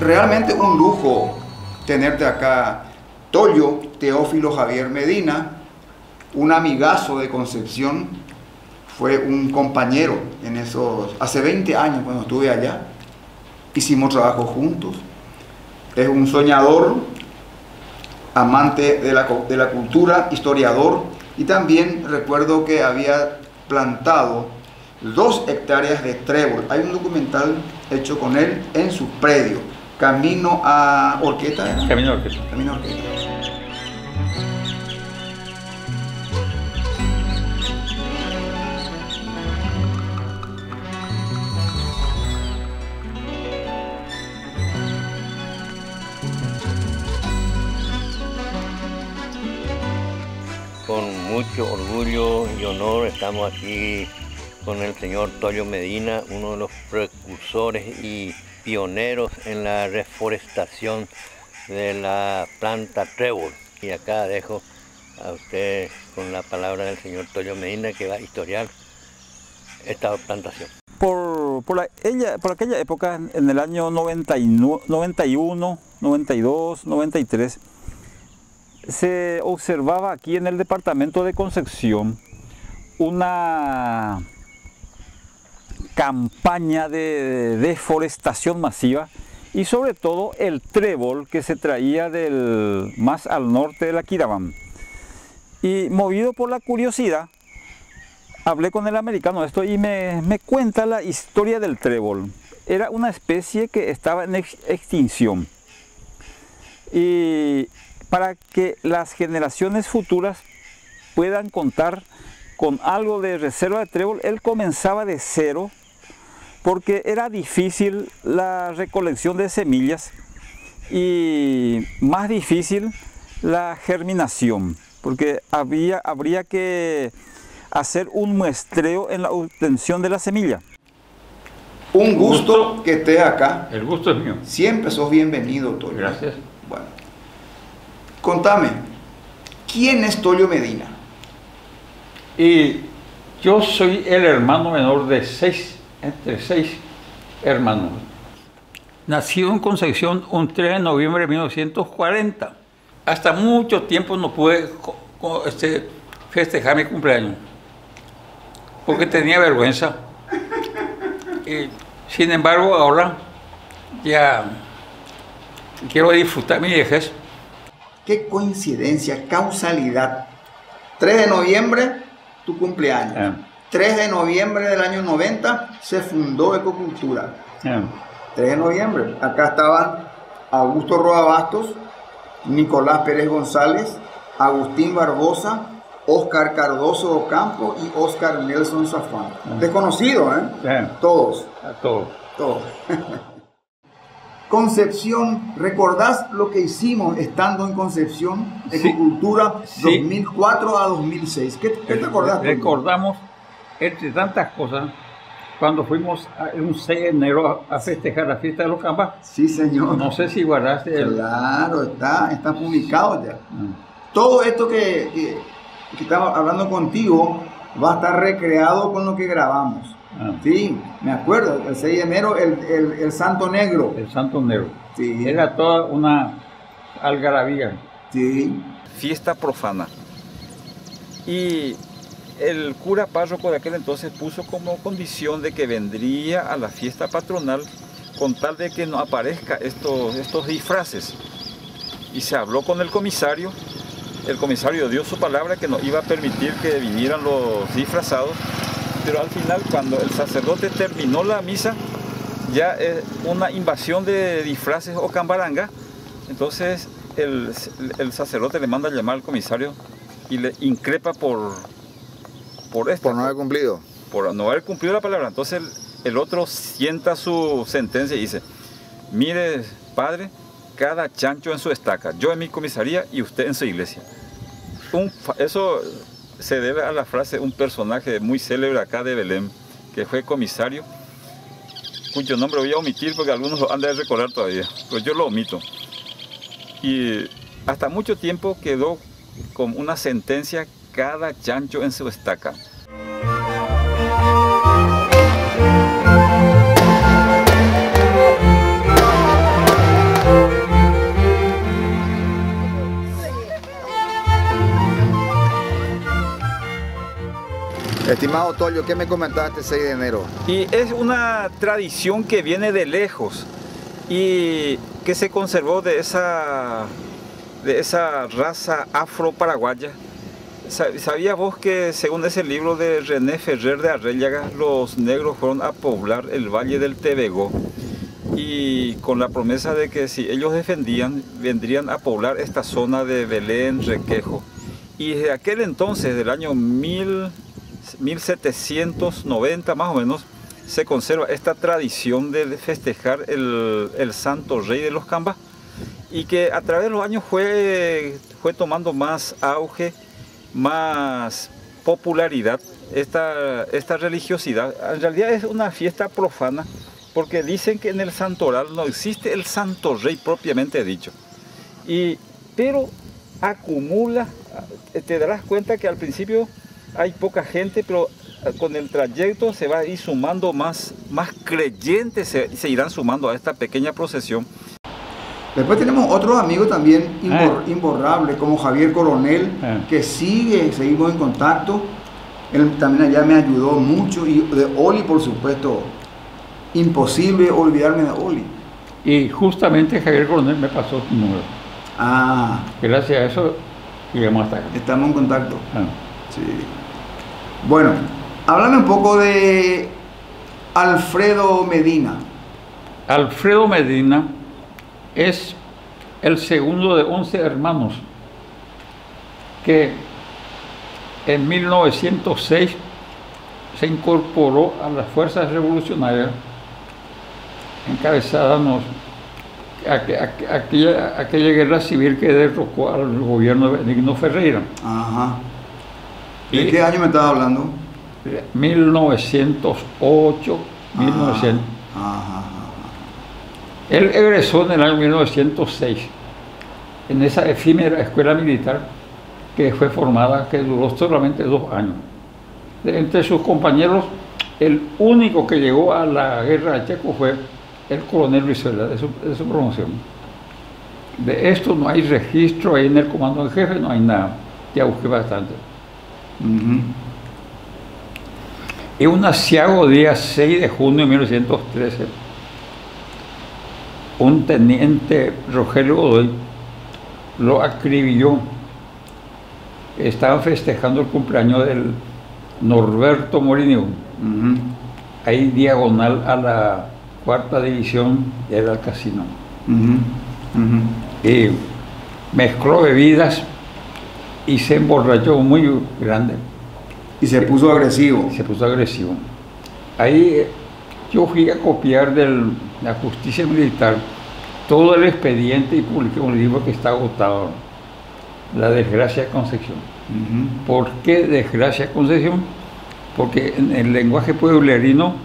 Realmente un lujo tenerte acá, Toyo Teófilo Javier Medina, un amigazo de Concepción, fue un compañero en esos, hace 20 años cuando estuve allá, hicimos trabajo juntos, es un soñador, amante de la cultura, historiador, y también recuerdo que había plantado 2 hectáreas de trébol. Hay un documental hecho con él en su predio, Camino a Orqueta. ¿Era? Camino a Orqueta. Camino a Orqueta. Con mucho orgullo y honor estamos aquí con el señor Toyo Medina, uno de los precursores y pioneros en la reforestación de la planta trébol. Y acá dejo a usted con la palabra del señor Toyo Medina, que va a historiar esta plantación. Por aquella época, en el año 91, 92, 93, se observaba aquí en el departamento de Concepción una campaña de deforestación masiva y sobre todo el trébol que se traía más al norte de Aquidauán. Y movido por la curiosidad, hablé con el americano esto y me cuenta la historia del trébol. Era una especie que estaba en extinción. Y para que las generaciones futuras puedan contar con algo de reserva de trébol, él comenzaba de cero porque era difícil la recolección de semillas y más difícil la germinación, porque habría que hacer un muestreo en la obtención de la semilla. Un gusto que estés acá. El gusto es mío. Siempre sos bienvenido, Toyo. Gracias. Bueno, contame, ¿quién es Toyo Medina? Y yo soy el hermano menor de entre seis hermanos. Nacido en Concepción un 3 de noviembre de 1940. Hasta mucho tiempo no pude festejar mi cumpleaños, porque tenía vergüenza. Sin embargo, ahora ya quiero disfrutar mi vejez. Qué coincidencia, causalidad. 3 de noviembre, tu cumpleaños. 3 de noviembre del año 90 se fundó Ecocultura. 3 de noviembre. Acá estaban Augusto Roa Bastos, Nicolás Pérez González, Agustín Barbosa, Oscar Cardoso Ocampo y Oscar Nelson Zafán. Desconocidos, ¿eh? Todos. Todos. Todos. Concepción, ¿recordás lo que hicimos estando en Concepción? Ecocultura, sí. 2004 a 2006. ¿Qué te acordás? Recordamos, entre tantas cosas, cuando fuimos un 6 de enero a festejar la fiesta de los Cambas. Sí, señor. No sé si guardaste. Claro, está publicado ya. Todo esto que estaba hablando contigo va a estar recreado con lo que grabamos. Sí, me acuerdo, el 6 de enero, el Santo Negro. El Santo Negro. Sí. Era toda una algarabía. Sí. Fiesta profana. Y el cura párroco de aquel entonces puso como condición de que vendría a la fiesta patronal con tal de que no aparezcan estos disfraces. Y se habló con el comisario dio su palabra que no iba a permitir que vinieran los disfrazados. Pero al final, cuando el sacerdote terminó la misa, ya es una invasión de disfraces o cambaranga. Entonces el sacerdote le manda a llamar al comisario y le increpa por esto. Por no haber cumplido. Por no haber cumplido la palabra. Entonces el otro sienta su sentencia y dice: mire, padre, cada chancho en su estaca, yo en mi comisaría y usted en su iglesia. Eso se debe a la frase de un personaje muy célebre acá de Belén, que fue comisario, cuyo nombre voy a omitir porque algunos lo han de recordar todavía, pero yo lo omito. Y hasta mucho tiempo quedó como una sentencia: cada chancho en su estaca. Estimado Toyo, ¿qué me comentaste 6 de enero? Y es una tradición que viene de lejos y que se conservó de esa raza afro-paraguaya. ¿Sabías vos que según ese libro de René Ferrer de Arréllaga, los negros fueron a poblar el Valle del Tebegó? Y con la promesa de que si ellos defendían, vendrían a poblar esta zona de Belén, Requejo. Y desde aquel entonces, del año 1790 más o menos, se conserva esta tradición de festejar el Santo Rey de los Cambas, y que a través de los años fue tomando más auge, más popularidad esta religiosidad. En realidad es una fiesta profana, porque dicen que en el santoral no existe el Santo Rey propiamente dicho. Pero acumula, te darás cuenta que al principio hay poca gente, pero con el trayecto se va a ir sumando más creyentes, se irán sumando a esta pequeña procesión. Después tenemos otros amigos también imborrables, como Javier Coronel, que seguimos en contacto. Él también allá me ayudó mucho, y de Oli, por supuesto, imposible olvidarme de Oli. Y justamente Javier Coronel me pasó su número. Gracias a eso llegamos hasta acá. Estamos en contacto. Sí. Bueno, háblame un poco de Alfredo Medina. Alfredo Medina es el segundo de 11 hermanos que en 1906 se incorporó a las fuerzas revolucionarias encabezadas aquella guerra civil que derrocó al gobierno de Benigno Ferreira. ¿De qué año me estabas hablando? 1908, 1900. Él egresó en el año 1906 en esa efímera escuela militar que fue formada, que duró solamente 2 años. Entre sus compañeros, el único que llegó a la guerra de Chaco fue el coronel Brizuela, de su promoción. De esto no hay registro ahí en el comando en jefe, no hay nada. Ya busqué bastante. Y un aciago día 6 de junio de 1913, un teniente Rogelio Godoy lo acribilló. Estaban festejando el cumpleaños del Norberto Morinio, ahí diagonal a la 4ª división, era el casino. Y mezcló bebidas y se emborrachó muy grande. Y se puso agresivo. Se puso agresivo. Ahí yo fui a copiar de la justicia militar todo el expediente y publiqué un libro que está agotado, La desgracia de Concepción. ¿Por qué desgracia de Concepción? Porque en el lenguaje pueblerino,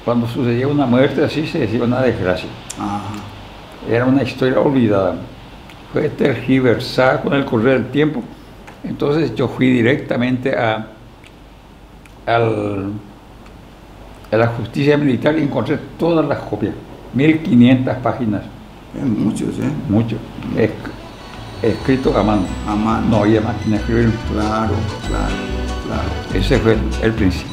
cuando sucedía una muerte así, se decía una desgracia. Era una historia olvidada. Fue tergiversada con el correr del tiempo. Entonces yo fui directamente a la justicia militar y encontré todas las copias, 1500 páginas. Muchos, Mucho. Escrito a mano. A mano. No había máquina de escribir. Claro. Ese fue el principio.